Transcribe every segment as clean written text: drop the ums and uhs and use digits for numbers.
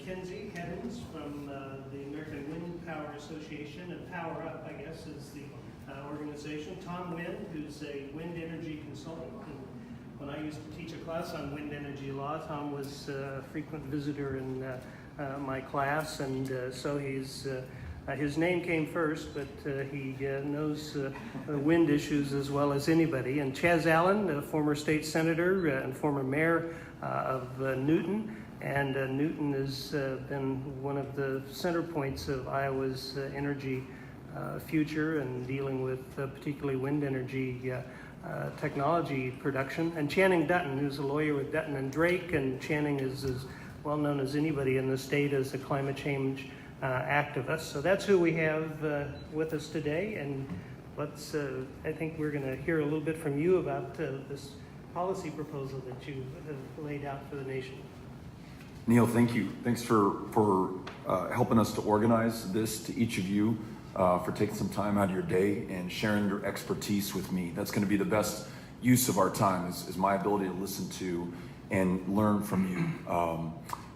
Mackenzie Heddens from the American Wind Power Association, and Power Up, I guess, is the organization. Tom Wind, who's a wind energy consultant. And when I used to teach a class on wind energy law, Tom was a frequent visitor in my class, and so he's his name came first, but he knows wind issues as well as anybody. And Chaz Allen, a former state senator and former mayor of Newton. And Newton has been one of the center points of Iowa's energy future and dealing with particularly wind energy technology production. And Channing Dutton, who's a lawyer with Dutton and Drake, and Channing is as well known as anybody in the state as a climate change activist. So that's who we have with us today, and let's, I think we're going to hear a little bit from you about this policy proposal that you have laid out for the nation. Neil, thank you. Thanks for helping us to organize this, to each of you, for taking some time out of your day and sharing your expertise with me. That's going to be the best use of our time, is my ability to listen to and learn from you.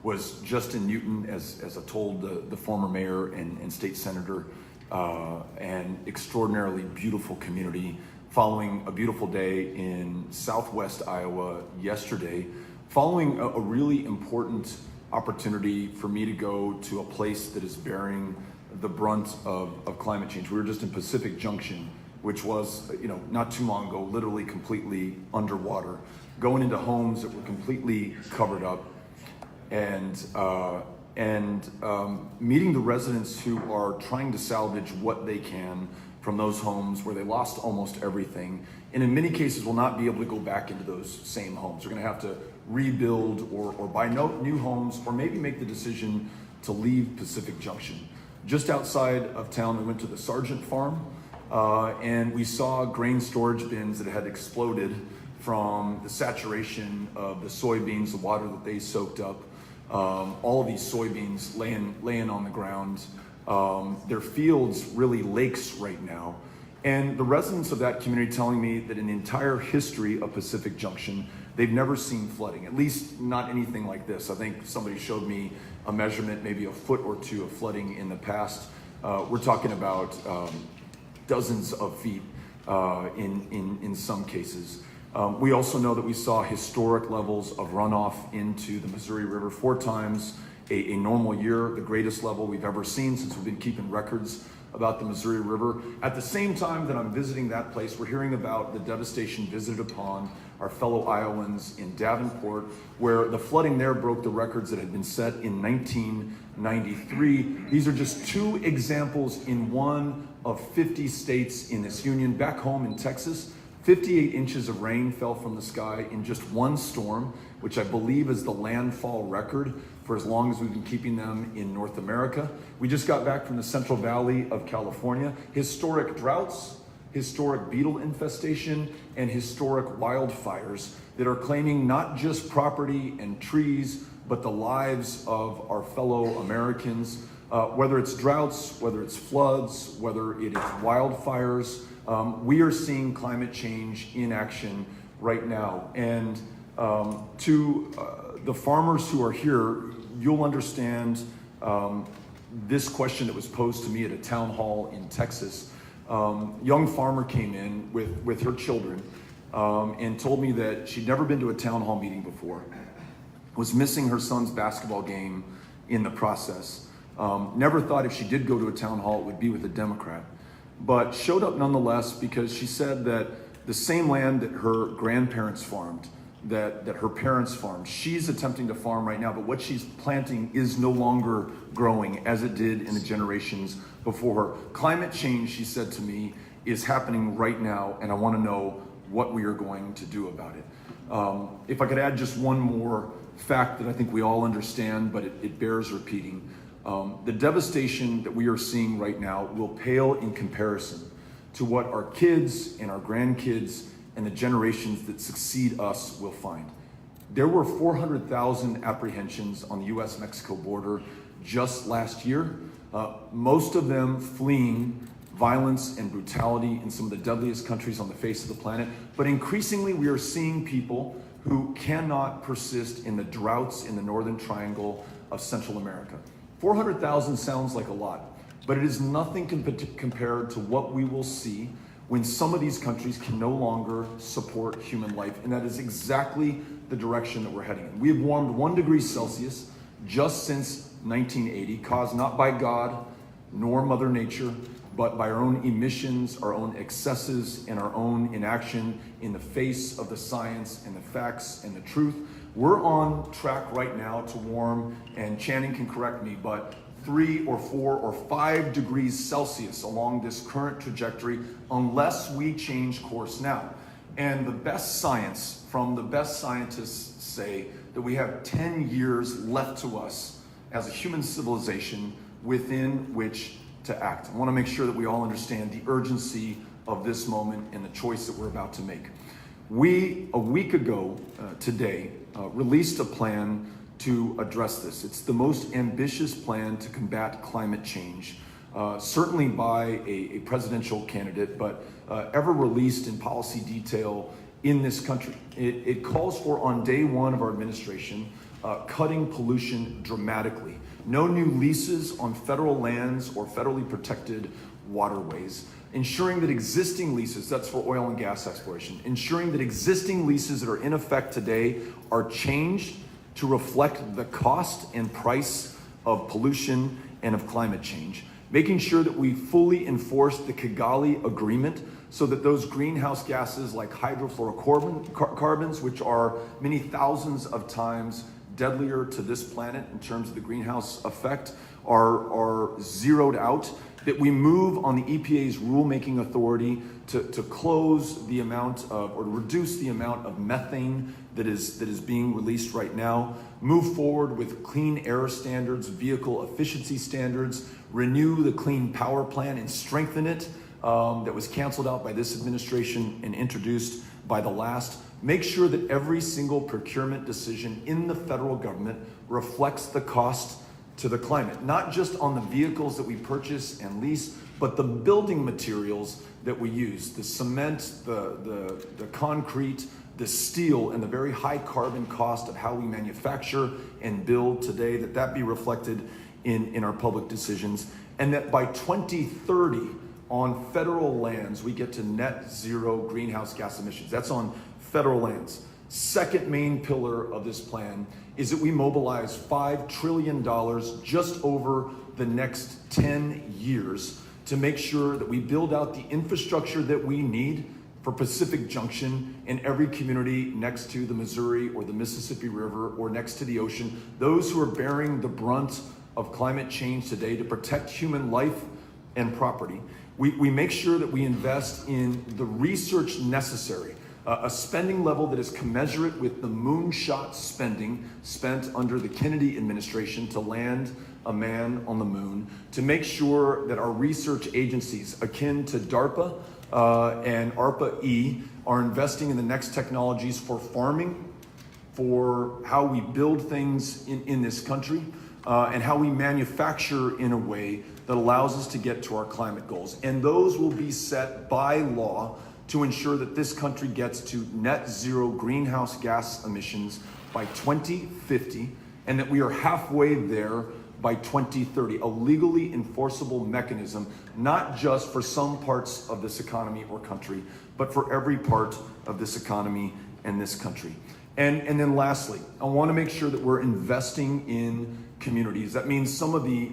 Was just in Newton, as I told the former mayor and state senator, an extraordinarily beautiful community, following a beautiful day in southwest Iowa yesterday, following a really important opportunity for me to go to a place that is bearing the brunt of climate change. We were just in Pacific Junction, which was, not too long ago, literally completely underwater, going into homes that were completely covered up, and meeting the residents who are trying to salvage what they can from those homes where they lost almost everything, and in many cases will not be able to go back into those same homes. They're going to have to rebuild or buy new homes, or maybe make the decision to leave Pacific Junction. Just outside of town, we went to the Sargent Farm, and we saw grain storage bins that had exploded from the saturation of the soybeans, the water that they soaked up. All of these soybeans laying on the ground. Their fields really lakes right now. And the residents of that community telling me that in the entire history of Pacific Junction, they've never seen flooding, at least not anything like this. I think somebody showed me a measurement, maybe a foot or two of flooding in the past. We're talking about dozens of feet in some cases. We also know that we saw historic levels of runoff into the Missouri River, 4 times a normal year, the greatest level we've ever seen since we've been keeping records about the Missouri River. At the same time that I'm visiting that place, we're hearing about the devastation visited upon our fellow Iowans in Davenport, where the flooding there broke the records that had been set in 1993. These are just 2 examples in one of 50 states in this union. Back home in Texas, 58 inches of rain fell from the sky in just one storm, which I believe is the landfall record for as long as we've been keeping them in North America. We just got back from the Central Valley of California. Historic droughts, historic beetle infestation, and historic wildfires that are claiming not just property and trees, but the lives of our fellow Americans. Whether it's droughts, whether it's floods, whether it is wildfires, we are seeing climate change in action right now. And to the farmers who are here, you'll understand this question that was posed to me at a town hall in Texas. Young farmer came in with her children and told me that she'd never been to a town hall meeting before, was missing her son's basketball game in the process. Never thought if she did go to a town hall it would be with a Democrat, but showed up nonetheless because she said that the same land that her grandparents farmed, that her parents farmed, she's attempting to farm right now, but what she's planting is no longer growing as it did in the generations before her. Climate change, she said to me, is happening right now, and I want to know what we are going to do about it. If I could add just one more fact that I think we all understand, but it bears repeating. The devastation that we are seeing right now will pale in comparison to what our kids and our grandkids and the generations that succeed us will find. There were 400,000 apprehensions on the US-Mexico border just last year, most of them fleeing violence and brutality in some of the deadliest countries on the face of the planet. But increasingly, we are seeing people who cannot persist in the droughts in the northern triangle of Central America. 400,000 sounds like a lot, but it is nothing compared to what we will see when some of these countries can no longer support human life. And that is exactly the direction that we're heading in. We have warmed 1 degree Celsius just since 1980, caused not by God nor Mother Nature, but by our own emissions, our own excesses, and our own inaction in the face of the science and the facts and the truth. We're on track right now to warm, and Channing can correct me, but 3 or 4 or 5 degrees Celsius along this current trajectory unless we change course now. And the best science from the best scientists say that we have 10 years left to us as a human civilization within which to act. I want to make sure that we all understand the urgency of this moment and the choice that we're about to make. We, a week ago today, released a plan to address this. It's the most ambitious plan to combat climate change, certainly by a presidential candidate, but ever released in policy detail in this country. It calls for, on day one of our administration, cutting pollution dramatically. No new leases on federal lands or federally protected waterways. Ensuring that existing leases, that's for oil and gas exploration, ensuring that existing leases that are in effect today are changed to reflect the cost and price of pollution and of climate change. Making sure that we fully enforce the Kigali Agreement so that those greenhouse gases like hydrofluorocarbons, which are many thousands of times deadlier to this planet in terms of the greenhouse effect, are zeroed out, that we move on the EPA's rulemaking authority to close the amount of, or reduce the amount of methane that is being released right now, move forward with clean air standards, vehicle efficiency standards, renew the Clean Power Plan and strengthen it, that was canceled out by this administration and introduced by the last. Make sure that every single procurement decision in the federal government reflects the cost to the climate, not just on the vehicles that we purchase and lease, but the building materials that we use, the cement, the concrete, the steel, and the very high carbon cost of how we manufacture and build today, that be reflected in our public decisions, and that by 2030 on federal lands, we get to net zero greenhouse gas emissions. That's on federal lands. Second main pillar of this plan is that we mobilize $5 trillion just over the next 10 years to make sure that we build out the infrastructure that we need for Pacific Junction in every community next to the Missouri or the Mississippi River or next to the ocean, those who are bearing the brunt of climate change today, to protect human life and property. We make sure that we invest in the research necessary, a spending level that is commensurate with the moonshot spending spent under the Kennedy administration to land a man on the moon, to make sure that our research agencies akin to DARPA and ARPA-E are investing in the next technologies for farming, for how we build things in this country, and how we manufacture in a way that allows us to get to our climate goals. And those will be set by law to ensure that this country gets to net zero greenhouse gas emissions by 2050, and that we are halfway there by 2030, a legally enforceable mechanism, not just for some parts of this economy or country, but for every part of this economy and this country. And then lastly, I want to make sure that we're investing in communities. That means some of the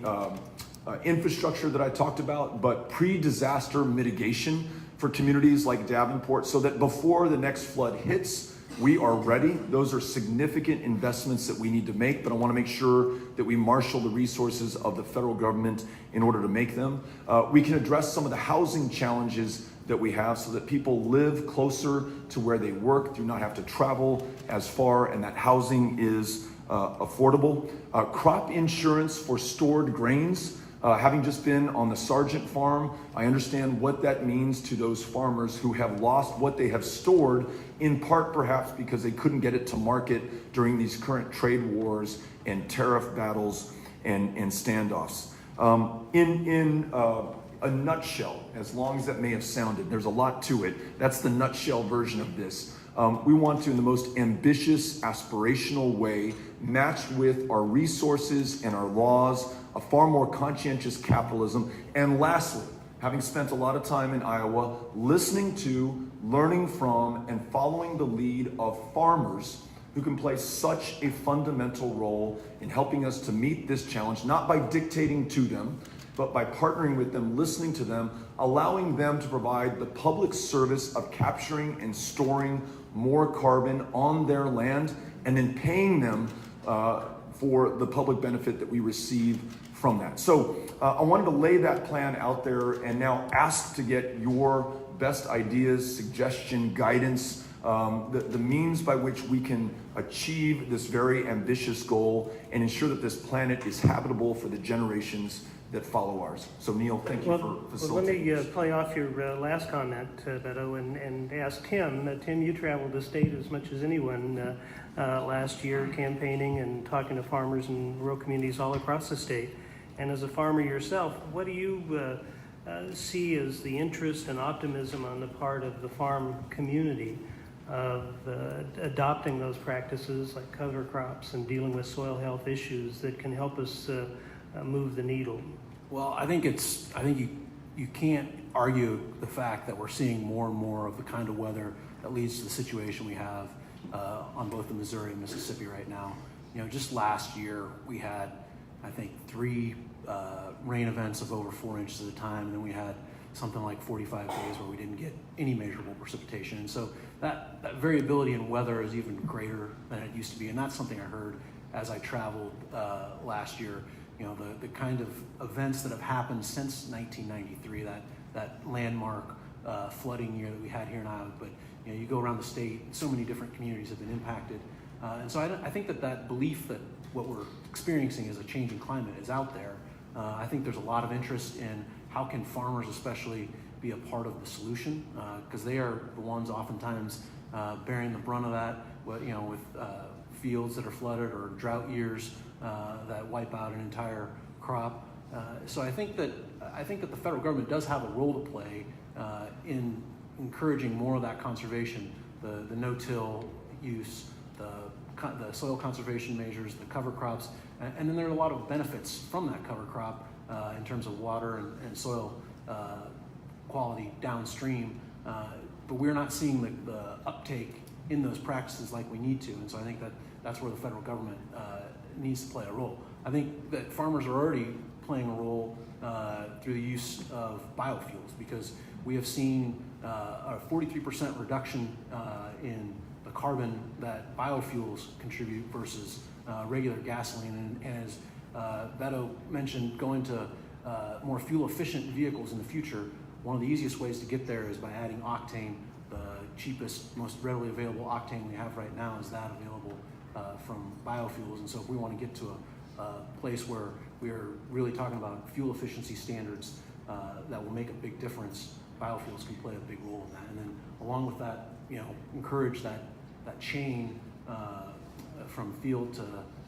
infrastructure that I talked about, but pre-disaster mitigation for communities like Davenport, so that before the next flood hits, we are ready. Those are significant investments that we need to make, but I want to make sure that we marshal the resources of the federal government in order to make them. We can address some of the housing challenges that we have so that people live closer to where they work, do not have to travel as far, and that housing is affordable. Crop insurance for stored grains. Having just been on the Sargent farm, I understand what that means to those farmers who have lost what they have stored, in part perhaps because they couldn't get it to market during these current trade wars and tariff battles and standoffs. In a nutshell, as long as that may have sounded, there's a lot to it. That's the nutshell version of this. We want to, in the most ambitious, aspirational way, match with our resources and our laws, a far more conscientious capitalism. And lastly, having spent a lot of time in Iowa, listening to, learning from, and following the lead of farmers who can play such a fundamental role in helping us to meet this challenge, not by dictating to them, but by partnering with them, listening to them, allowing them to provide the public service of capturing and storing more carbon on their land, and then paying them for the public benefit that we receive from that. So I wanted to lay that plan out there and now ask to get your best ideas, suggestion, guidance, the means by which we can achieve this very ambitious goal and ensure that this planet is habitable for the generations that follow ours. So Neil, thank you for facilitating. Well, let me play off your last comment, Beto, and ask Tim. Tim, you traveled the state as much as anyone last year, campaigning and talking to farmers in rural communities all across the state. And as a farmer yourself, what do you see as the interest and optimism on the part of the farm community of adopting those practices like cover crops and dealing with soil health issues that can help us move the needle? Well, I think you can't argue the fact that we're seeing more and more of the kind of weather that leads to the situation we have on both the Missouri and Mississippi right now. You know, just last year we had, I think, 3 rain events of over 4 inches at a time, and then we had something like 45 days where we didn't get any measurable precipitation. And so that variability in weather is even greater than it used to be, and that's something I heard as I traveled last year. You know, the kind of events that have happened since 1993, that landmark flooding year that we had here in Iowa. But you know, you go around the state, so many different communities have been impacted, and so I think that belief that what we're experiencing is a changing climate is out there. I think there's a lot of interest in how can farmers especially be a part of the solution, because they are the ones oftentimes bearing the brunt of that. You know, with fields that are flooded or drought years that wipe out an entire crop. So I think that the federal government does have a role to play in encouraging more of that conservation, the no-till use, the soil conservation measures, the cover crops, and then there are a lot of benefits from that cover crop in terms of water and soil quality downstream. But we're not seeing the uptake in those practices like we need to, and so I think that's where the federal government needs to play a role. I think that farmers are already playing a role through the use of biofuels, because we have seen a 43% reduction in the carbon that biofuels contribute versus regular gasoline. And as Beto mentioned, going to more fuel-efficient vehicles in the future, one of the easiest ways to get there is by adding octane. The cheapest, most readily available octane we have right now is that available from biofuels. And so if we want to get to a place where we are really talking about fuel efficiency standards that will make a big difference, biofuels can play a big role in that. And then along with that, you know, encourage that chain from field to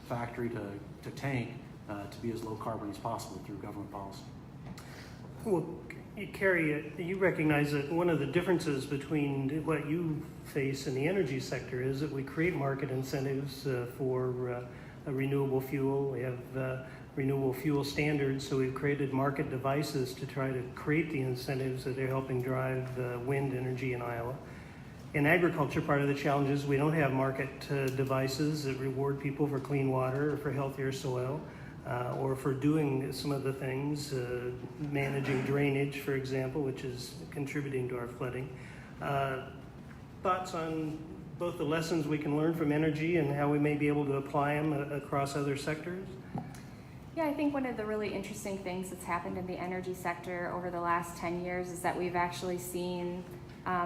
factory to tank to be as low carbon as possible through government policy. Well, Carrie, you recognize that one of the differences between what you face in the energy sector is that we create market incentives for a renewable fuel. We have renewable fuel standards, so we've created market devices to try to create the incentives that are helping drive wind energy in Iowa. In agriculture, part of the challenge is we don't have market devices that reward people for clean water or for healthier soil. Or for doing some of the things, managing drainage, for example, which is contributing to our flooding. Thoughts on both the lessons we can learn from energy and how we may be able to apply them across other sectors? Yeah, I think one of the really interesting things that's happened in the energy sector over the last 10 years is that we've actually seen,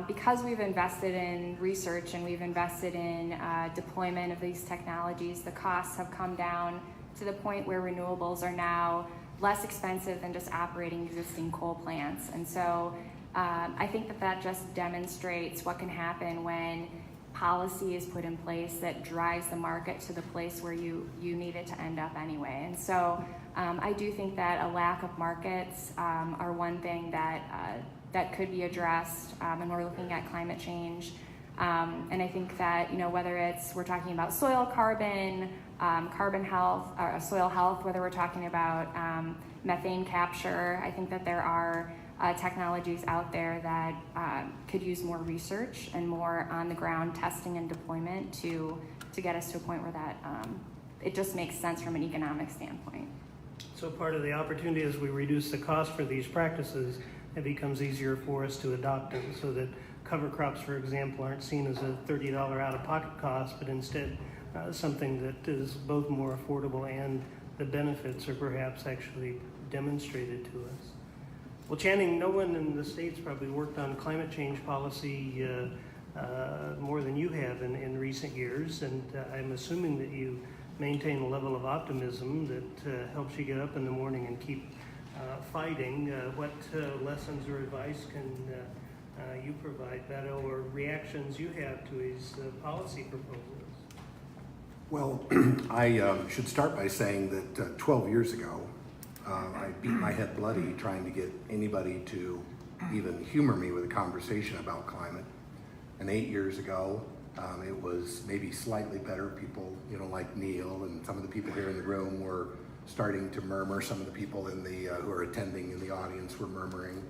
because we've invested in research and we've invested in deployment of these technologies, the costs have come down to the point where renewables are now less expensive than just operating existing coal plants. And so I think that just demonstrates what can happen when policy is put in place that drives the market to the place where you need it to end up anyway. And so I do think that a lack of markets are one thing that could be addressed, and we're looking at climate change And I think that, whether we're talking about soil carbon, carbon health, or soil health, whether we're talking about methane capture, I think that there are technologies out there that could use more research and more on the ground testing and deployment to get us to a point where that it just makes sense from an economic standpoint. So part of the opportunity as we reduce the cost for these practices, it becomes easier for us to adopt them, so that cover crops, for example, aren't seen as a $30 out-of-pocket cost, but instead something that is both more affordable and the benefits are perhaps actually demonstrated to us. Well, Channing, no one in the States probably worked on climate change policy more than you have in recent years, and I'm assuming that you maintain a level of optimism that helps you get up in the morning and keep fighting. What lessons or advice can you provide, Beto, or reactions you have to his policy proposals? Well, I should start by saying that 12 years ago, I beat my head bloody trying to get anybody to even humor me with a conversation about climate. And 8 years ago, it was maybe slightly better. People, like Neil and some of the people here in the room were starting to murmur. Some of the people in the who are attending in the audience were murmuring.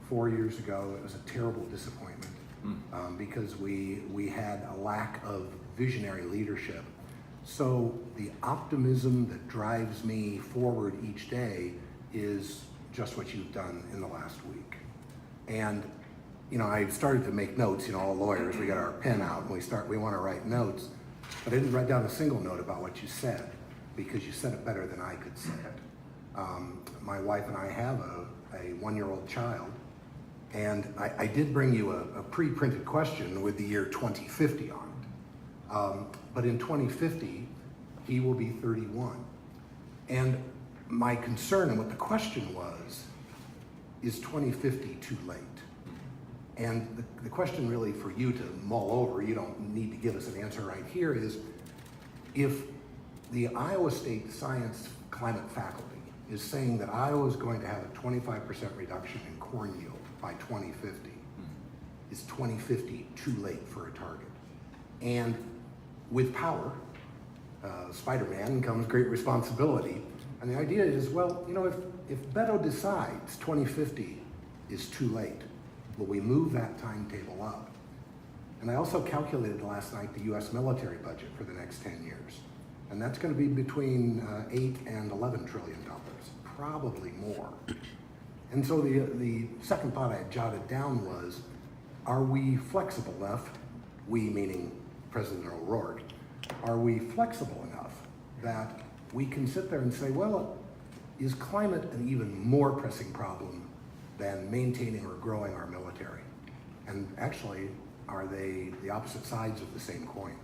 4 years ago, it was a terrible disappointment because we had a lack of visionary leadership. So the optimism that drives me forward each day is just what you've done in the last week. And I started to make notes. All lawyers, we got our pen out and we want to write notes. But I didn't write down a single note about what you said, because you said it better than I could say it. My wife and I have a 1-year-old child, and I did bring you a pre-printed question with the year 2050 on it. But in 2050, he will be 31. And my concern and what the question was, is 2050 too late? And the question really for you to mull over, you don't need to give us an answer right here, is if the Iowa State Science Climate faculty is saying that Iowa is going to have a 25% reduction in corn yield by 2050, is 2050 too late for a target? And with power, Spider-Man, comes great responsibility. And the idea is, well, if Beto decides 2050 is too late, will we move that timetable up? And I also calculated last night the U.S. military budget for the next 10 years. And that's going to be between $8 and $11 trillion, probably more. And so the second thought I had jotted down was, are we flexible enough, we meaning President O'Rourke, are we flexible enough that we can sit there and say, well, is climate an even more pressing problem than maintaining or growing our military? And actually, are they the opposite sides of the same coin?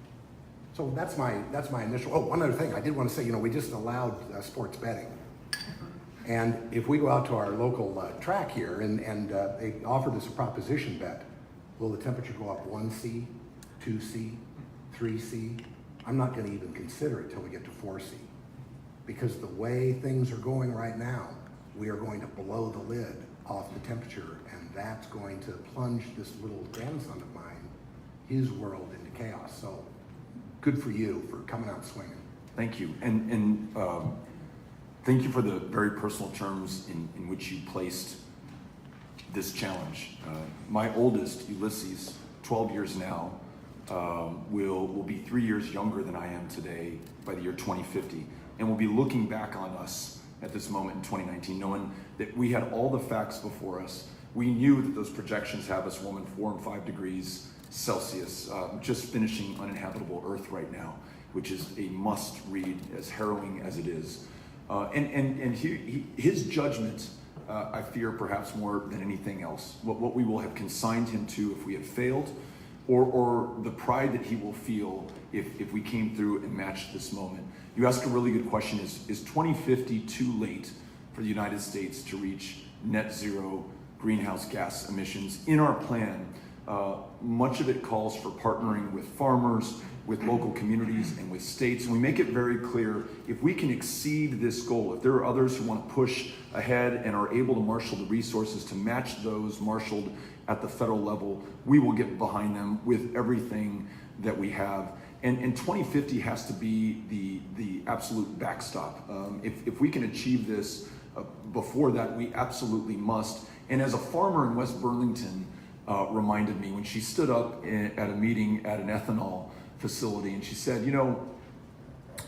So that's my initial. Oh, one other thing I did want to say, we just allowed sports betting. And if we go out to our local track here and they offered us a proposition bet, will the temperature go up 1C, 2C, 3C? I'm not going to even consider it till we get to 4C. Because the way things are going right now, we are going to blow the lid off the temperature, and that's going to plunge this little grandson of mine, his world, into chaos. So good for you for coming out swinging. Thank you. And thank you for the very personal terms in which you placed this challenge. My oldest, Ulysses, 12 years now, will be 3 years younger than I am today by the year 2050. And we'll be looking back on us at this moment in 2019, knowing that we had all the facts before us. We knew that those projections have us warming 4 and 5 degrees Celsius, just finishing uninhabitable Earth right now, which is a must read, as harrowing as it is. And his judgment, I fear perhaps more than anything else, what we will have consigned him to if we have failed, or the pride that he will feel if we came through and matched this moment. You asked a really good question, is 2050 too late for the United States to reach net zero greenhouse gas emissions? In our plan, much of it calls for partnering with farmers, with local communities, and with states. And we make it very clear, if we can exceed this goal, if there are others who want to push ahead and are able to marshal the resources to match those marshaled at the federal level, we will get behind them with everything that we have. And 2050 has to be the absolute backstop. If we can achieve this before that, we absolutely must. And as a farmer in West Burlington reminded me when she stood up at a meeting at an ethanol facility, and she said, you know,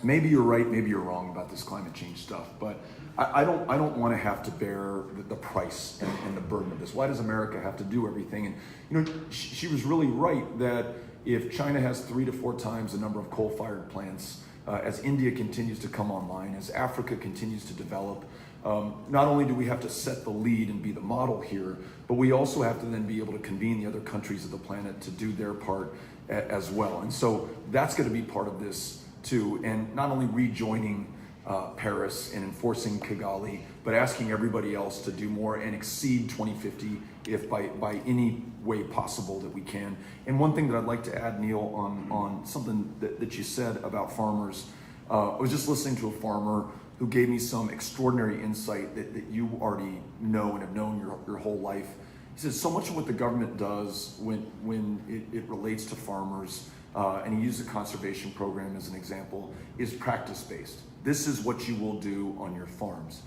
maybe you're right, maybe you're wrong about this climate change stuff, but I don't want to have to bear the price and the burden of this. Why does America have to do everything? And you know, she was really right that if China has 3 to 4 times the number of coal-fired plants, as India continues to come online, as Africa continues to develop, not only do we have to set the lead and be the model here, but we also have to then be able to convene the other countries of the planet to do their part as well. And so that's going to be part of this too, and not only rejoining Paris and enforcing Kigali, but asking everybody else to do more and exceed 2050 if by any way possible that we can. And one thing that I'd like to add, Neil, on something that you said about farmers. I was just listening to a farmer who gave me some extraordinary insight that you already know and have known your whole life. He says so much of what the government does when it relates to farmers, and he used the conservation program as an example, is practice-based. This is what you will do on your farms.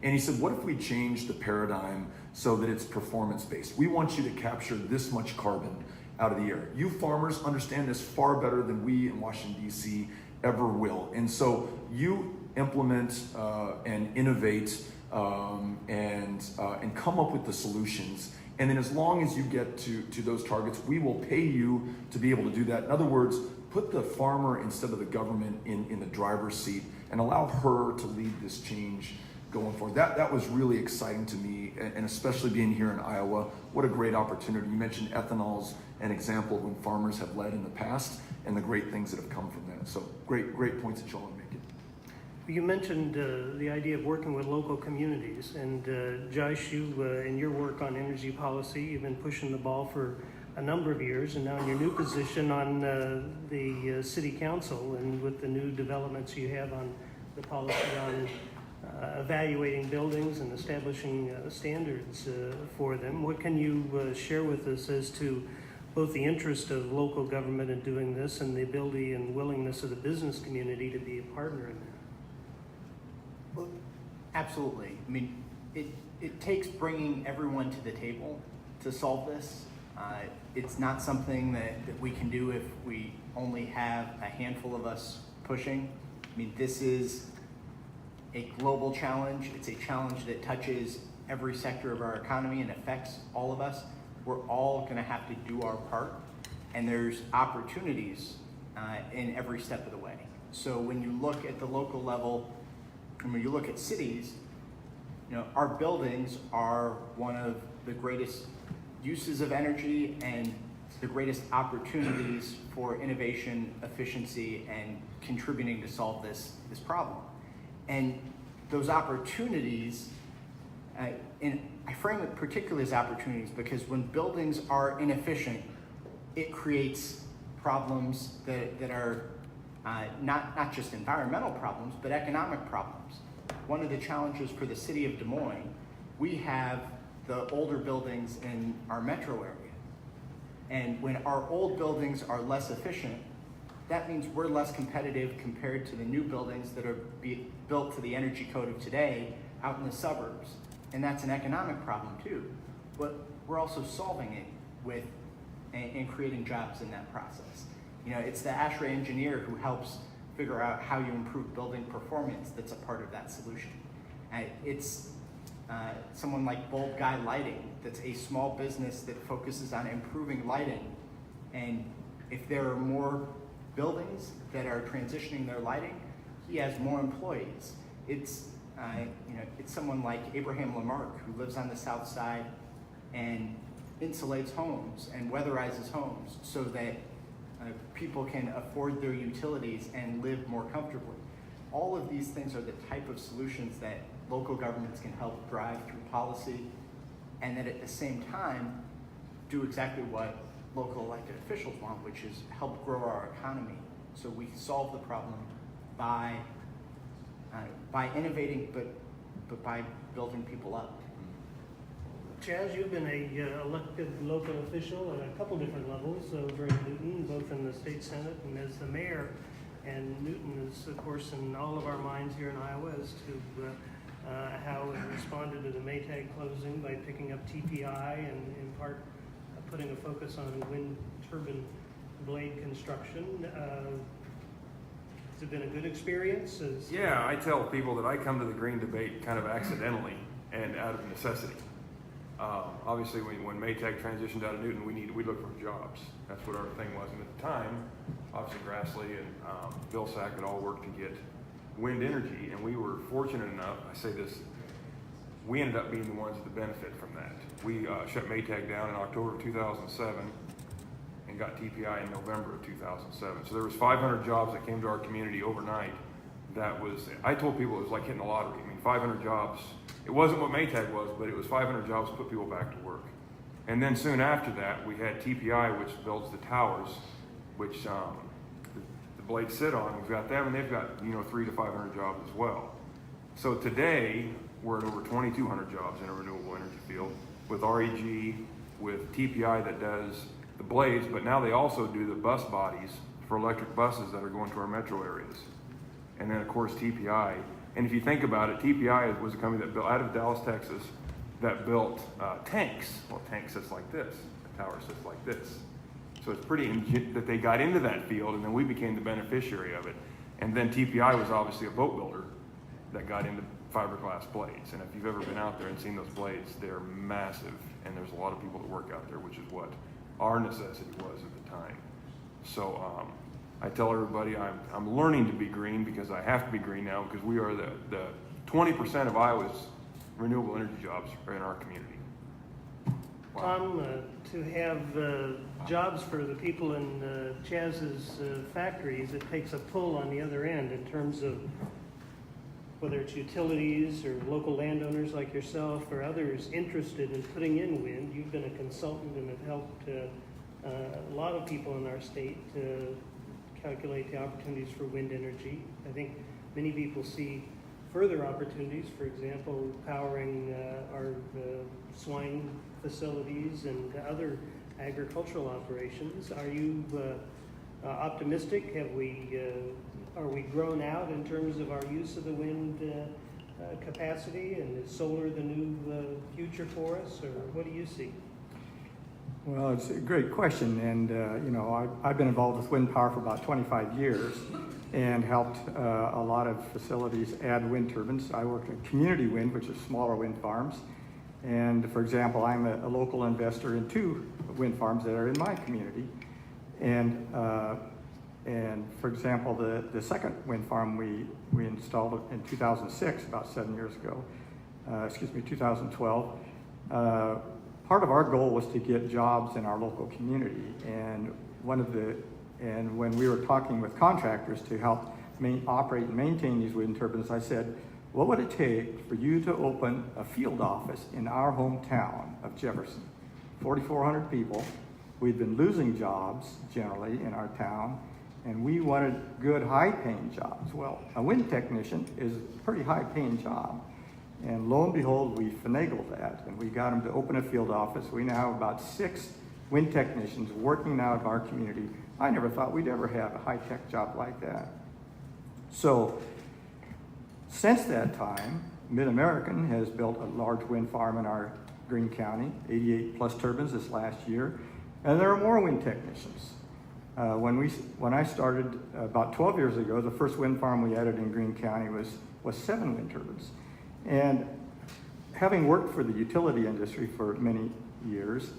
And he said, what if we change the paradigm so that it's performance-based? We want you to capture this much carbon out of the air. You farmers understand this far better than we in Washington, D.C. ever will. And so you implement and innovate and come up with the solutions. And then as long as you get to those targets, we will pay you to be able to do that. In other words, put the farmer instead of the government in the driver's seat and allow her to lead this change going forward. That was really exciting to me, and especially being here in Iowa. What a great opportunity. You mentioned ethanol's an example of when farmers have led in the past and the great things that have come from that. So great points that y'all are making. You mentioned the idea of working with local communities, and Josh, you in your work on energy policy, you've been pushing the ball for a number of years, and now in your new position on the city council and with the new developments you have on the policy on evaluating buildings and establishing standards for them, what can you share with us as to both the interest of local government in doing this and the ability and willingness of the business community to be a partner in that? Well, absolutely. I mean, it takes bringing everyone to the table to solve this. It's not something that we can do if we only have a handful of us pushing. I mean, this is a global challenge. It's a challenge that touches every sector of our economy and affects all of us. We're all going to have to do our part, and there's opportunities in every step of the way. So when you look at the local level, and when you look at cities, you know, our buildings are one of the greatest uses of energy and the greatest opportunities for innovation, efficiency, and contributing to solve this problem. And those opportunities, and I frame it particularly as opportunities because when buildings are inefficient, it creates problems that are not just environmental problems, but economic problems. One of the challenges for the city of Des Moines, we have the older buildings in our metro area. And when our old buildings are less efficient, that means we're less competitive compared to the new buildings that are built to the energy code of today out in the suburbs. And that's an economic problem too. But we're also solving it with and creating jobs in that process. You know, it's the ASHRAE engineer who helps figure out how you improve building performance that's a part of that solution. It's someone like Bulb Guy Lighting that's a small business that focuses on improving lighting. And if there are more buildings that are transitioning their lighting, he has more employees. It's it's someone like Abraham Lamarck who lives on the south side and insulates homes and weatherizes homes so that people can afford their utilities and live more comfortably. All of these things are the type of solutions that local governments can help drive through policy, and that at the same time do exactly what local elected officials want, which is help grow our economy. So we solve the problem by innovating, but by building people up. Chaz, you've been a elected local official at a couple different levels over in Newton, both in the state senate and as the mayor. And Newton is, of course, in all of our minds here in Iowa as to how it responded to the Maytag closing by picking up TPI and in part putting a focus on wind turbine blade construction. Has it been a good experience? Yeah, I tell people that I come to the green debate kind of accidentally and out of necessity. Obviously, when Maytag transitioned out of Newton, we looked for jobs. That's what our thing was. And at the time, obviously Grassley and Bill Sackett all worked to get wind energy, and we were fortunate enough, I say this, we ended up being the ones that benefit from that. We shut Maytag down in October of 2007 and got TPI in November of 2007. So there was 500 jobs that came to our community overnight. That was, I told people it was like hitting the lottery. I mean, 500 jobs, it wasn't what Maytag was, but it was 500 jobs to put people back to work. And then soon after that, we had TPI, which builds the towers, which the blades sit on. We've got them, and they've got 300 to 500 jobs as well. So today, we're at over 2,200 jobs in a renewable energy field with REG, with TPI that does the blades, but now they also do the bus bodies for electric buses that are going to our metro areas. And then, of course, TPI. And if you think about it, TPI was a company that built out of Dallas, Texas, that built tanks. Well, tank sits like this. The tower sits like this. So it's pretty that they got into that field, and then we became the beneficiary of it. And then TPI was obviously a boat builder that got into fiberglass blades. And if you've ever been out there and seen those blades, they're massive, and there's a lot of people that work out there, which is what our necessity was at the time. So I tell everybody I'm learning to be green because I have to be green now, because we are the 20% of Iowa's renewable energy jobs are in our community. Wow. Tom, to have jobs for the people in Chaz's factories, it takes a pull on the other end in terms of whether it's utilities or local landowners like yourself or others interested in putting in wind. You've been a consultant and have helped a lot of people in our state to calculate the opportunities for wind energy. I think many people see further opportunities, for example, powering our swine facilities and other agricultural operations. Are you optimistic? Are we grown out in terms of our use of the wind capacity, and is solar the new future for us, or what do you see? Well, it's a great question, and I've been involved with wind power for about 25 years and helped a lot of facilities add wind turbines. I work in community wind, which is smaller wind farms, and for example, I'm a local investor in 2 wind farms that are in my community, and for example, the second wind farm we installed in 2006, about 7 years ago, 2012. Part of our goal was to get jobs in our local community, and when we were talking with contractors to help operate and maintain these wind turbines, I said, what would it take for you to open a field office in our hometown of Jefferson? 4,400 people. We'd been losing jobs generally in our town, and we wanted good high-paying jobs. Well, a wind technician is a pretty high-paying job. And lo and behold, we finagled that, and we got them to open a field office. We now have about 6 wind technicians working out of our community. I never thought we'd ever have a high-tech job like that. So, since that time, Mid-American has built a large wind farm in our Greene County, 88 plus turbines this last year, and there are more wind technicians. When I started about 12 years ago, the first wind farm we added in Greene County was 7 wind turbines. And having worked for the utility industry for many years,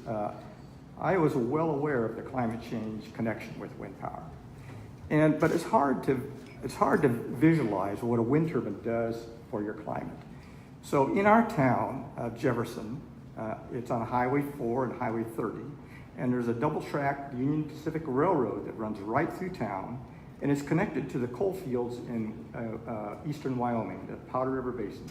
I was well aware of the climate change connection with wind power. But it's hard to visualize what a wind turbine does for your climate. So in our town of Jefferson, it's on Highway 4 and Highway 30, and there's a double-track Union Pacific Railroad that runs right through town, and it's connected to the coal fields in eastern Wyoming, the Powder River Basin.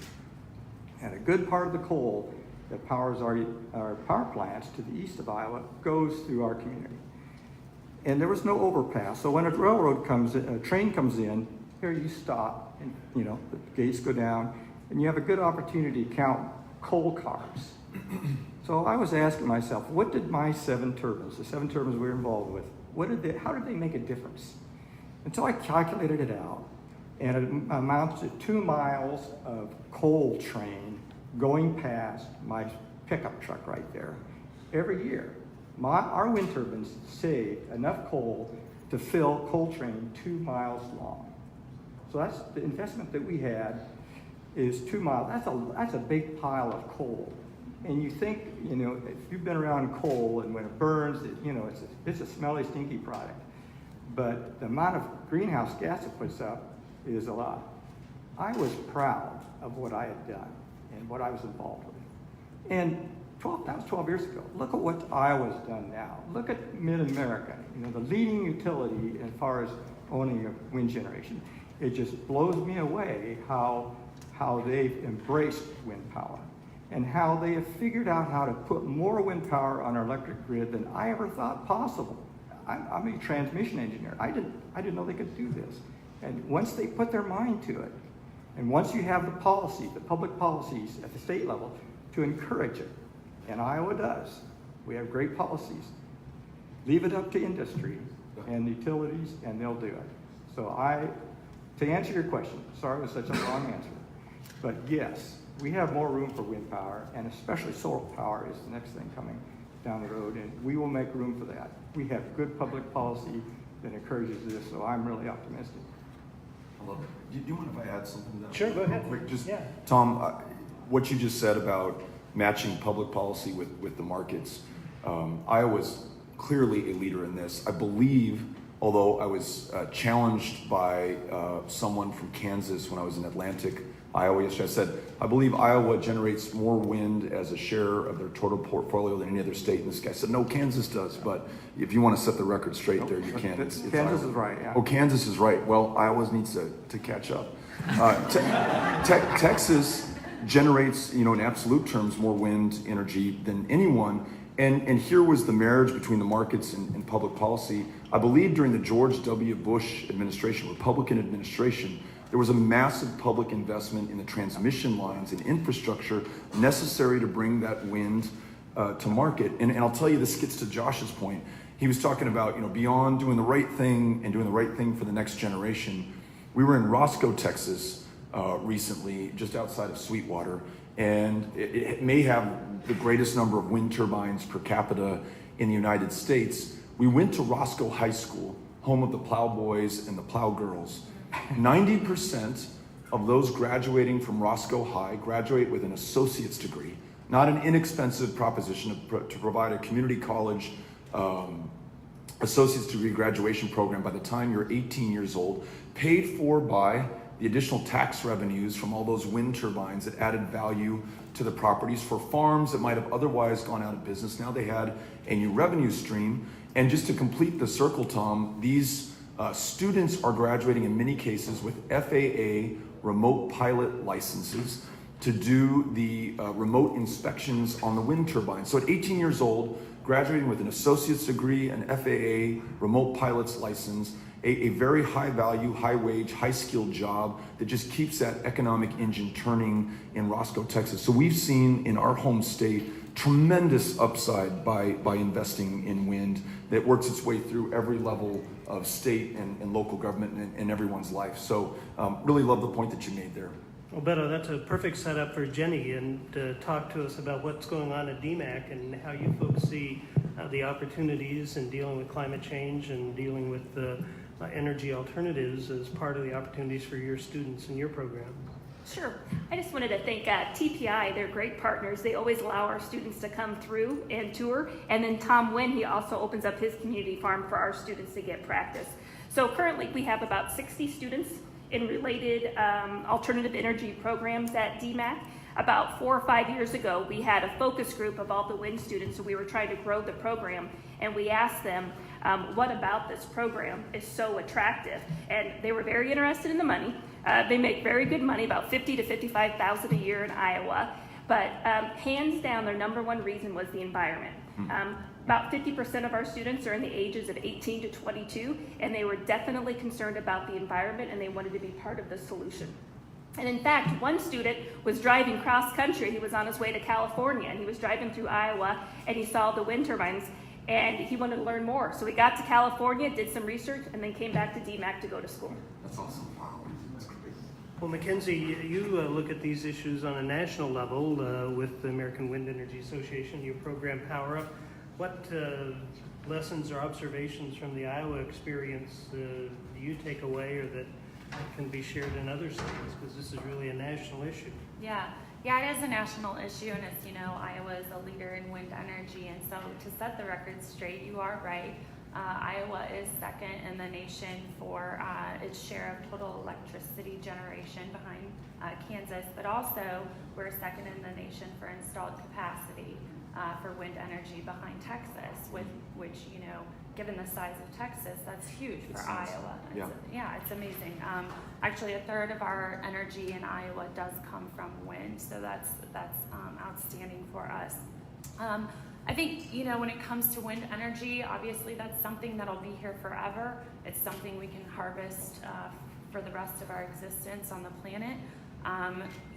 And a good part of the coal that powers our power plants to the east of Iowa goes through our community. And there was no overpass, so when a train comes in, here you stop, and the gates go down, and you have a good opportunity to count coal cars. So I was asking myself, what did my 7 turbines, the 7 turbines we were involved with, how did they make a difference? And so I calculated it out, and it amounts to 2 miles of coal train going past my pickup truck right there every year. Our wind turbines saved enough coal to fill coal train 2 miles long. So that's the investment that we had is 2 miles. That's a big pile of coal. And you think, you know, if you've been around coal and when it burns, it's a smelly, stinky product. But the amount of greenhouse gas it puts up is a lot. I was proud of what I had done and what I was involved with. And that was 12 years ago. Look at what Iowa's done now. Look at Mid-America, the leading utility as far as owning a wind generation. It just blows me away how they've embraced wind power and how they have figured out how to put more wind power on our electric grid than I ever thought possible. I'm a transmission engineer. I didn't know they could do this. And once they put their mind to it, and once you have the policy, the public policies at the state level to encourage it, and Iowa does, we have great policies. Leave it up to industry and utilities, and they'll do it. So to answer your question, sorry it was such a long answer, but yes, we have more room for wind power, and especially solar power is the next thing coming down the road, and we will make room for that. We have good public policy that encourages this, so I'm really optimistic. I love it. Do you mind if I add something to that? Sure, go ahead. Real quick? Just, Yeah. Tom, what you just said about matching public policy with the markets, Iowa's clearly a leader in this. I believe, although I was challenged by someone from Kansas when I was in Atlantic, Iowa yesterday, I said, I believe Iowa generates more wind as a share of their total portfolio than any other state. And this guy said, no, Kansas does. But if you want to set the record straight there, you can. It's Kansas Iowa. is right, yeah. Oh, Kansas is right. Well, Iowa needs to catch up. Texas generates, in absolute terms, more wind energy than anyone. And here was the marriage between the markets and public policy. I believe during the George W. Bush administration, Republican administration, there was a massive public investment in the transmission lines and infrastructure necessary to bring that wind to market. And I'll tell you, this gets to Josh's point. He was talking about, beyond doing the right thing and doing the right thing for the next generation. We were in Roscoe, Texas recently, just outside of Sweetwater, and it may have the greatest number of wind turbines per capita in the United States. We went to Roscoe High School, home of the Plow Boys and the Plow Girls. 90% of those graduating from Roscoe High graduate with an associate's degree, not an inexpensive proposition to provide a community college associate's degree graduation program by the time you're 18 years old, paid for by the additional tax revenues from all those wind turbines that added value to the properties for farms that might have otherwise gone out of business. Now they had a new revenue stream. And just to complete the circle, Tom, these students are graduating in many cases with FAA remote pilot licenses to do the remote inspections on the wind turbines. So at 18 years old, graduating with an associate's degree, an FAA remote pilot's license, a very high value, high wage, high skilled job that just keeps that economic engine turning in Roscoe, Texas. So we've seen in our home state tremendous upside by investing in wind that works its way through every level of state and local government and everyone's life. So really love the point that you made there. Well, Beto, that's a perfect setup for Jenny and to talk to us about what's going on at DMAC and how you folks see the opportunities in dealing with climate change and dealing with the energy alternatives as part of the opportunities for your students in your program. Sure. I just wanted to thank TPI. They're great partners. They always allow our students to come through and tour. And then Tom Wynn, he also opens up his community farm for our students to get practice. So currently we have about 60 students in related alternative energy programs at DMAC. About 4 or 5 years ago, we had a focus group of all the wind students, so we were trying to grow the program, and we asked them, what about this program is so attractive? And they were very interested in the money. They make very good money, about $50,000 to $55,000 a year in Iowa, but hands down, their number one reason was the environment. About 50% of our students are in the ages of 18 to 22, and they were definitely concerned about the environment, and they wanted to be part of the solution. And in fact, one student was driving cross country. He was on his way to California, and he was driving through Iowa, and he saw the wind turbines, and he wanted to learn more. So he got to California, did some research, and then came back to DMAC to go to school. That's awesome. Wow. That's great. Well, Mackenzie, you look at these issues on a national level with the American Wind Energy Association, your program Power Up. What lessons or observations from the Iowa experience do you take away or that can be shared in other states? Because this is really a national issue. Yeah, it is a national issue, and as you know, Iowa is a leader in wind energy, and so to set the record straight, you are right. Iowa is second in the nation for its share of total electricity generation behind Kansas, but also we're second in the nation for installed capacity for wind energy behind Texas, which, you know, given the size of Texas, that's huge for Iowa. It's amazing. Actually, a third of our energy in Iowa does come from wind, so that's outstanding for us. I think, you know, when it comes to wind energy, obviously that's something that'll be here forever. It's something we can harvest for the rest of our existence on the planet.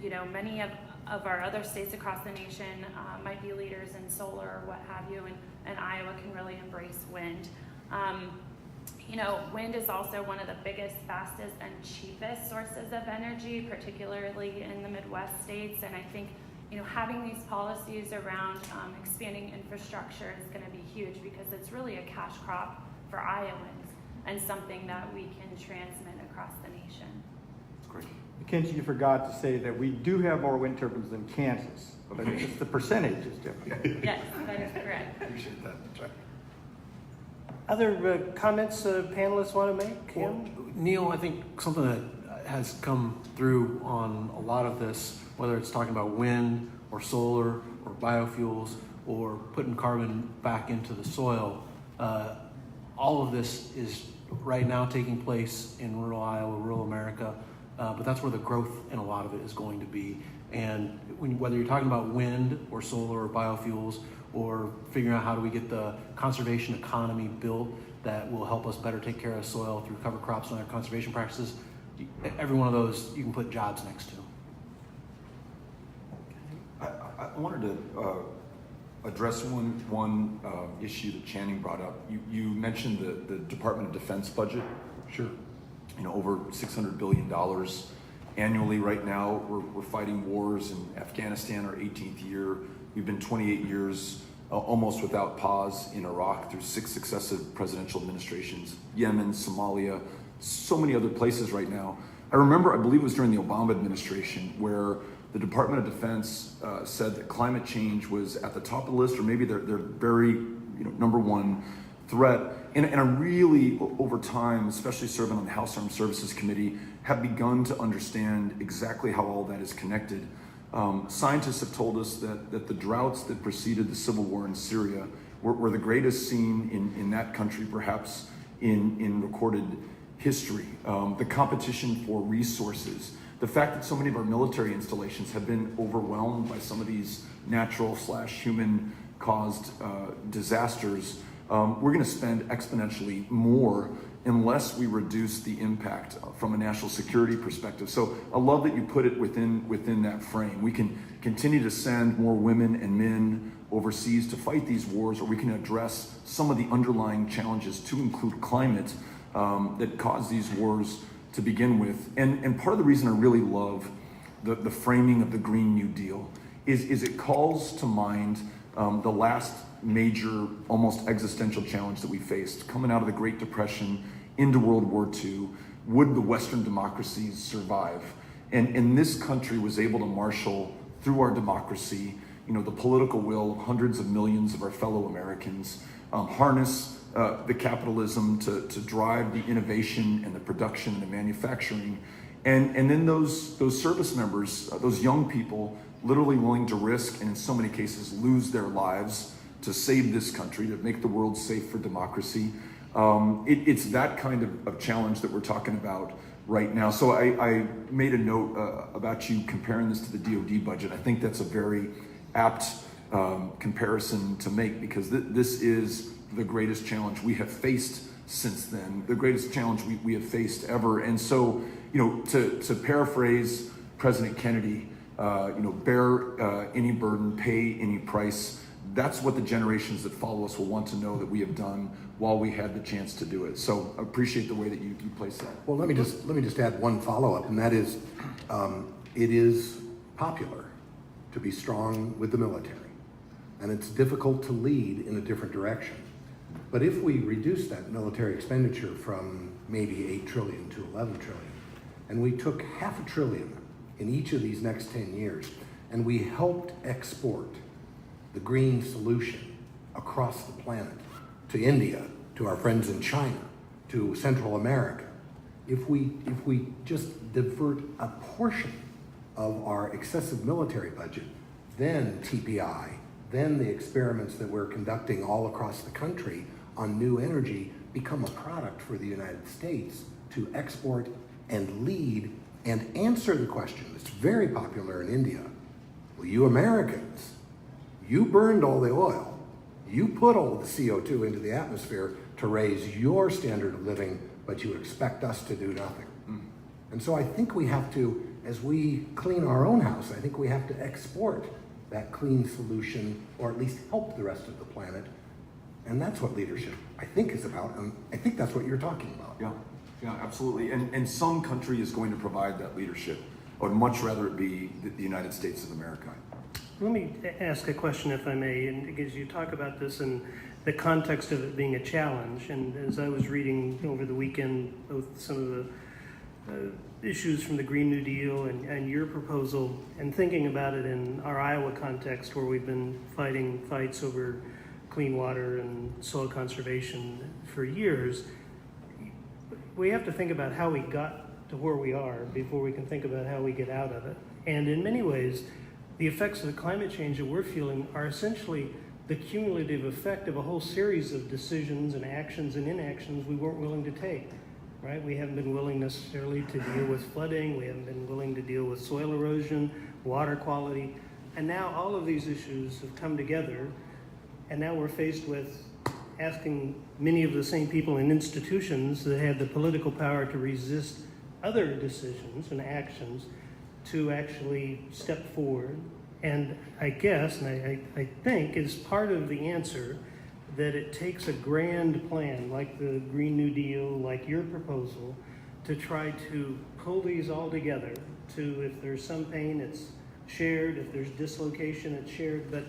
You know, many of our other states across the nation might be leaders in solar or what have you, and Iowa can really embrace wind. You know, wind is also one of the biggest, fastest, and cheapest sources of energy, particularly in the Midwest states, and I think, you know, having these policies around expanding infrastructure is going to be huge because it's really a cash crop for Iowans and something that we can transmit across the nation. That's great. Mackenzie, you forgot to say that we do have more wind turbines than Kansas, but it's the percentage is different. Yes, that is correct. Appreciate that. That's right. Other comments panelists want to make? Well, Neil, I think something that has come through on a lot of this, whether it's talking about wind or solar or biofuels or putting carbon back into the soil, all of this is right now taking place in rural Iowa, rural America, but that's where the growth in a lot of it is going to be. And whether you're talking about wind or solar or biofuels or figuring out how do we get the conservation economy built that will help us better take care of soil through cover crops and other conservation practices, every one of those you can put jobs next to. I wanted to address one issue that Channing brought up. You mentioned the Department of Defense budget. Sure. You know, over $600 billion annually right now. We're fighting wars in Afghanistan, our 18th year. We've been 28 years almost without pause in Iraq through 6 successive presidential administrations, Yemen, Somalia, so many other places right now. I remember, I believe it was during the Obama administration, where the Department of Defense said that climate change was at the top of the list, or maybe they're very, you know, number one threat. And I really, over time, especially serving on the House Armed Services Committee, have begun to understand exactly how all that is connected. Scientists have told us that the droughts that preceded the civil war in Syria were the greatest seen in that country, perhaps in recorded history. The competition for resources, the fact that so many of our military installations have been overwhelmed by some of these natural/human caused disasters, we're going to spend exponentially more unless we reduce the impact from a national security perspective. So I love that you put it within that frame. We can continue to send more women and men overseas to fight these wars, or we can address some of the underlying challenges, to include climate, that cause these wars to begin with. And part of the reason I really love the framing of the Green New Deal is it calls to mind the last major, almost existential challenge that we faced coming out of the Great Depression into World War II. Would the Western democracies survive? And this country was able to marshal through our democracy, you know, the political will of hundreds of millions of our fellow Americans, harness the capitalism to drive the innovation and the production and the manufacturing, and then those service members, those young people, literally willing to risk and in so many cases lose their lives to save this country, to make the world safe for democracy. It's that kind of challenge that we're talking about right now. So I made a note about you comparing this to the DoD budget. I think that's a very apt comparison to make, because this is the greatest challenge we have faced since then, the greatest challenge we have faced ever. And so, you know, to paraphrase President Kennedy, bear any burden, pay any price. That's what the generations that follow us will want to know that we have done while we had the chance to do it. So I appreciate the way that you place that. Well, let me just add one follow-up, and that is, it is popular to be strong with the military, and it's difficult to lead in a different direction. But if we reduce that military expenditure from maybe 8 trillion to 11 trillion, and we took $500 billion in each of these next 10 years, and we helped export the green solution across the planet, to India, to our friends in China, to Central America, if we just divert a portion of our excessive military budget, then TPI, then the experiments that we're conducting all across the country on new energy become a product for the United States to export and lead and answer the question that's very popular in India. Well, you Americans, you burned all the oil, you put all the CO2 into the atmosphere to raise your standard of living, but you expect us to do nothing. And so I think we have to, as we clean our own house, I think we have to export that clean solution, or at least help the rest of the planet. And that's what leadership, I think, is about. And I think that's what you're talking about. Yeah, absolutely. And some country is going to provide that leadership. I would much rather it be the United States of America. Let me ask a question, if I may, and because you talk about this in the context of it being a challenge. And as I was reading over the weekend, both some of the issues from the Green New Deal and your proposal, and thinking about it in our Iowa context, where we've been fighting fights over clean water and soil conservation for years, we have to think about how we got to where we are before we can think about how we get out of it. And in many ways, the effects of the climate change that we're feeling are essentially the cumulative effect of a whole series of decisions and actions and inactions we weren't willing to take. Right? We haven't been willing necessarily to deal with flooding. We haven't been willing to deal with soil erosion, water quality. And now all of these issues have come together, and now we're faced with asking many of the same people and institutions that have the political power to resist other decisions and actions to actually step forward. And I guess, and I think, is part of the answer that it takes a grand plan like the Green New Deal, like your proposal, to try to pull these all together. To, if there's some pain, it's shared. If there's dislocation, it's shared. But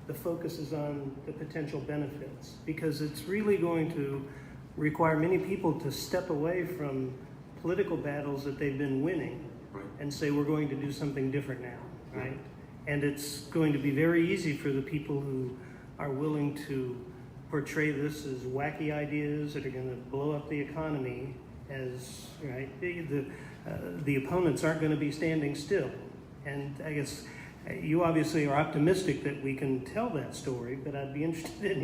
the focus is on the potential benefits, because it's really going to require many people to step away from political battles that they've been winning, right, and say, we're going to do something different now, right? And it's going to be very easy for the people who are willing to portray this as wacky ideas that are going to blow up the economy, as right. The opponents aren't going to be standing still. And I guess you obviously are optimistic that we can tell that story, but I'd be interested in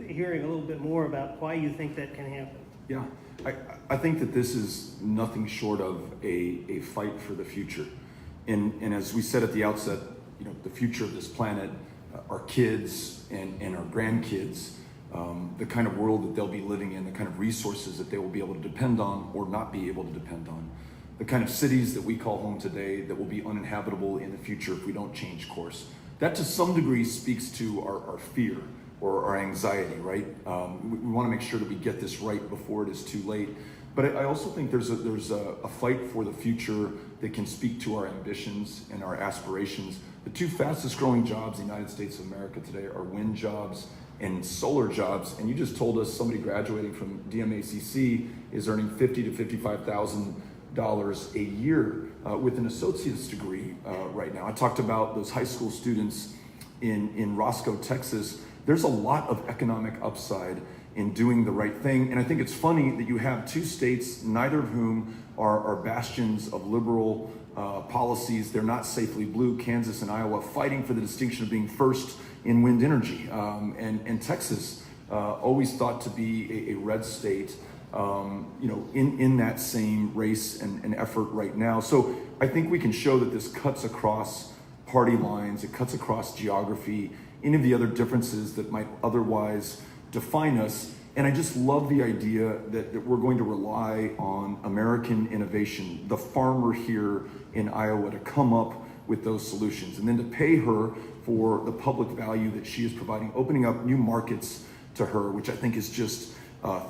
hearing a little bit more about why you think that can happen. Yeah, I think that this is nothing short of a fight for the future. And as we said at the outset, the future of this planet, our kids and our grandkids, the kind of world that they'll be living in, the kind of resources that they will be able to depend on or not be able to depend on, the kind of cities that we call home today that will be uninhabitable in the future if we don't change course. That to some degree speaks to our fear or our anxiety, right? We want to make sure that we get this right before it is too late. But I also think there's a fight for the future that can speak to our ambitions and our aspirations. The two fastest growing jobs in the United States of America today are wind jobs and solar jobs. And you just told us somebody graduating from DMACC is earning $50,000 to $55,000 a year with an associate's degree right now. I talked about those high school students in Roscoe, Texas. There's a lot of economic upside in doing the right thing. And I think it's funny that you have two states, neither of whom are bastions of liberal policies. They're not safely blue, Kansas and Iowa, fighting for the distinction of being first in wind energy. And Texas, always thought to be a red state, in that same race and effort right now. So I think we can show that this cuts across party lines, it cuts across geography, any of the other differences that might otherwise define us. And I just love the idea that we're going to rely on American innovation, the farmer here in Iowa, to come up with those solutions, and then to pay her for the public value that she is providing, opening up new markets to her, which I think is just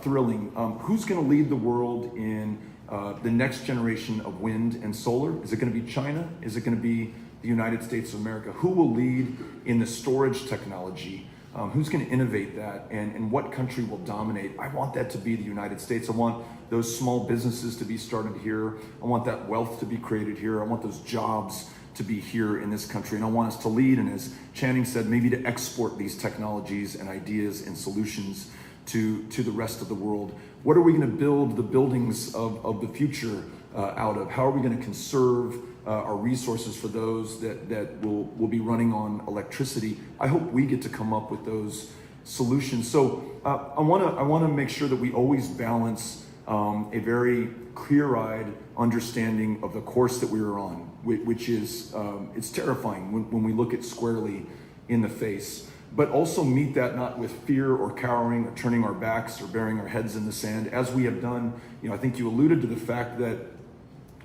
thrilling. Who's going to lead the world in the next generation of wind and solar? Is it going to be China? Is it going to be the United States of America? Who will lead in the storage technology? Who's going to innovate that, and what country will dominate? I want that to be the United States. I want those small businesses to be started here. I want that wealth to be created here. I want those jobs to be here in this country. And I want us to lead, and as Channing said, maybe to export these technologies and ideas and solutions to the rest of the world. What are we going to build the buildings of the future out of? How are we going to conserve our resources for those that will be running on electricity? I hope we get to come up with those solutions. So I want to make sure that we always balance a very clear-eyed understanding of the course that we are on, which is it's terrifying when we look it squarely in the face, but also meet that not with fear or cowering or turning our backs or burying our heads in the sand, as we have done. I think you alluded to the fact that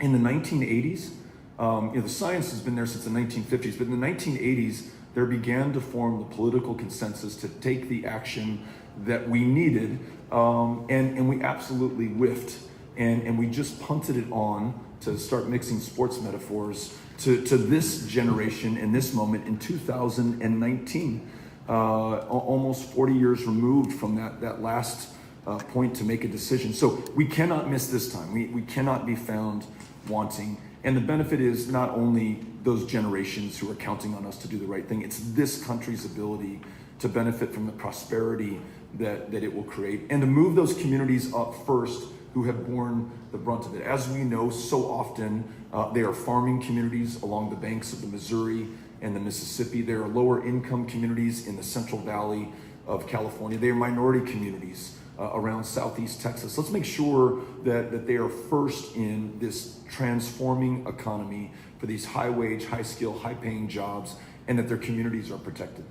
in the 1980s, the science has been there since the 1950s, but in the 1980s, there began to form the political consensus to take the action that we needed, and we absolutely whiffed, and we just punted it on, to start mixing sports metaphors, to this generation in this moment in 2019, almost 40 years removed from that last point to make a decision. So we cannot miss this time. We cannot be found wanting. And the benefit is not only those generations who are counting on us to do the right thing, it's this country's ability to benefit from the prosperity that it will create, and to move those communities up first who have borne the brunt of it. As we know, so often they are farming communities along the banks of the Missouri and the Mississippi. They are lower income communities in the Central Valley of California. They are minority communities around Southeast Texas. Let's make sure that they are first in this transforming economy for these high wage, high skill, high paying jobs, and that their communities are protected.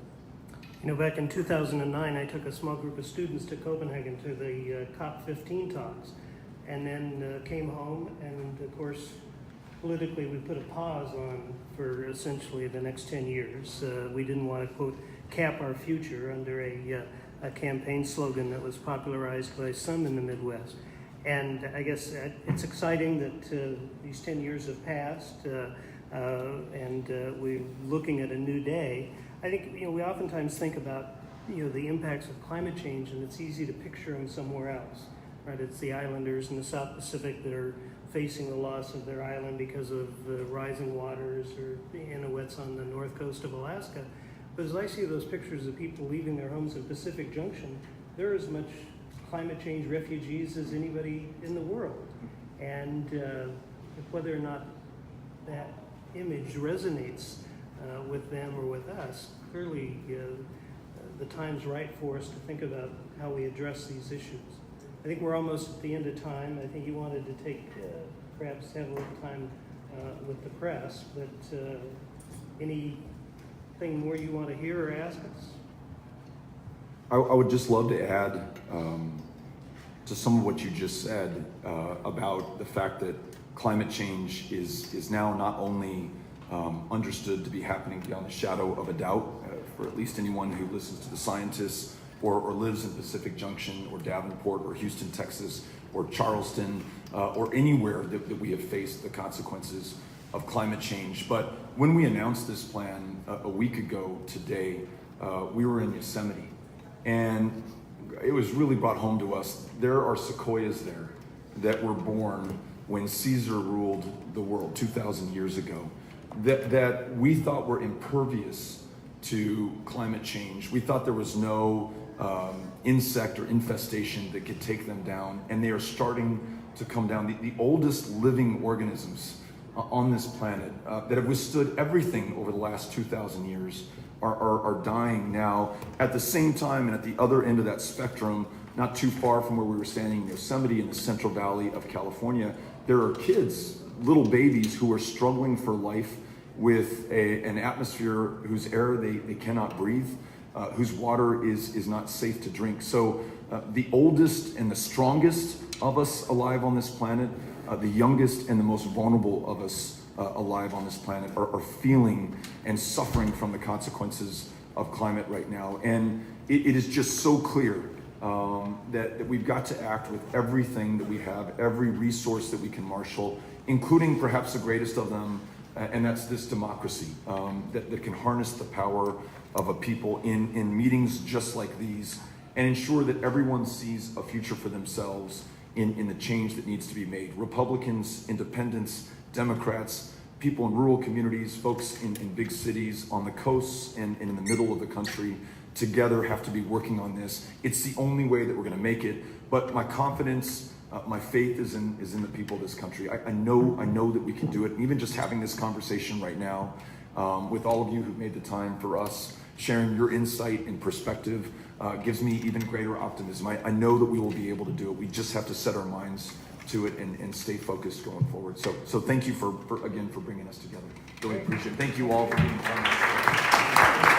Back in 2009, I took a small group of students to Copenhagen to the COP15 talks, and then came home, and of course, politically, we put a pause on for essentially the next 10 years. We didn't want to, quote, cap our future under a campaign slogan that was popularized by some in the Midwest. And I guess it's exciting that these 10 years have passed, and we're looking at a new day. I think we oftentimes think about the impacts of climate change, and it's easy to picture them somewhere else, right? It's the islanders in the South Pacific that are facing the loss of their island because of the rising waters, or the Inuits on the north coast of Alaska. But as I see those pictures of people leaving their homes in Pacific Junction, they're as much climate change refugees as anybody in the world. And whether or not that image resonates with them or with us, clearly the time's right for us to think about how we address these issues. I think we're almost at the end of time. I think you wanted to take, perhaps have a little time with the press, but anything more you want to hear or ask us? I would just love to add to some of what you just said about the fact that climate change is now not only understood to be happening beyond the shadow of a doubt for at least anyone who listens to the scientists or lives in Pacific Junction or Davenport or Houston, Texas, or Charleston, or anywhere that we have faced the consequences of climate change. But when we announced this plan a week ago today, we were in Yosemite, and it was really brought home to us. There are sequoias there that were born when Caesar ruled the world 2,000 years ago, that we thought were impervious to climate change. We thought there was no insect or infestation that could take them down, and they are starting to come down. The oldest living organisms on this planet that have withstood everything over the last 2,000 years are dying now. At the same time, and at the other end of that spectrum, not too far from where we were standing in Yosemite in the Central Valley of California, there are kids, little babies, who are struggling for life with an atmosphere whose air they cannot breathe. whose water is not safe to drink. So the oldest and the strongest of us alive on this planet, the youngest and the most vulnerable of us alive on this planet are feeling and suffering from the consequences of climate right now. And it is just so clear that we've got to act with everything that we have, every resource that we can marshal, including perhaps the greatest of them, and that's this democracy that can harness the power of a people in meetings just like these and ensure that everyone sees a future for themselves in the change that needs to be made. Republicans, independents, Democrats, people in rural communities, folks in big cities, on the coasts and in the middle of the country, together have to be working on this. It's the only way that we're gonna make it. But my confidence, my faith is in the people of this country. I know that we can do it. And even just having this conversation right now with all of you who've made the time for us, sharing your insight and perspective gives me even greater optimism. I know that we will be able to do it. We just have to set our minds to it and stay focused going forward. So thank you for again for bringing us together. Really appreciate it. Thank you all for being part of this.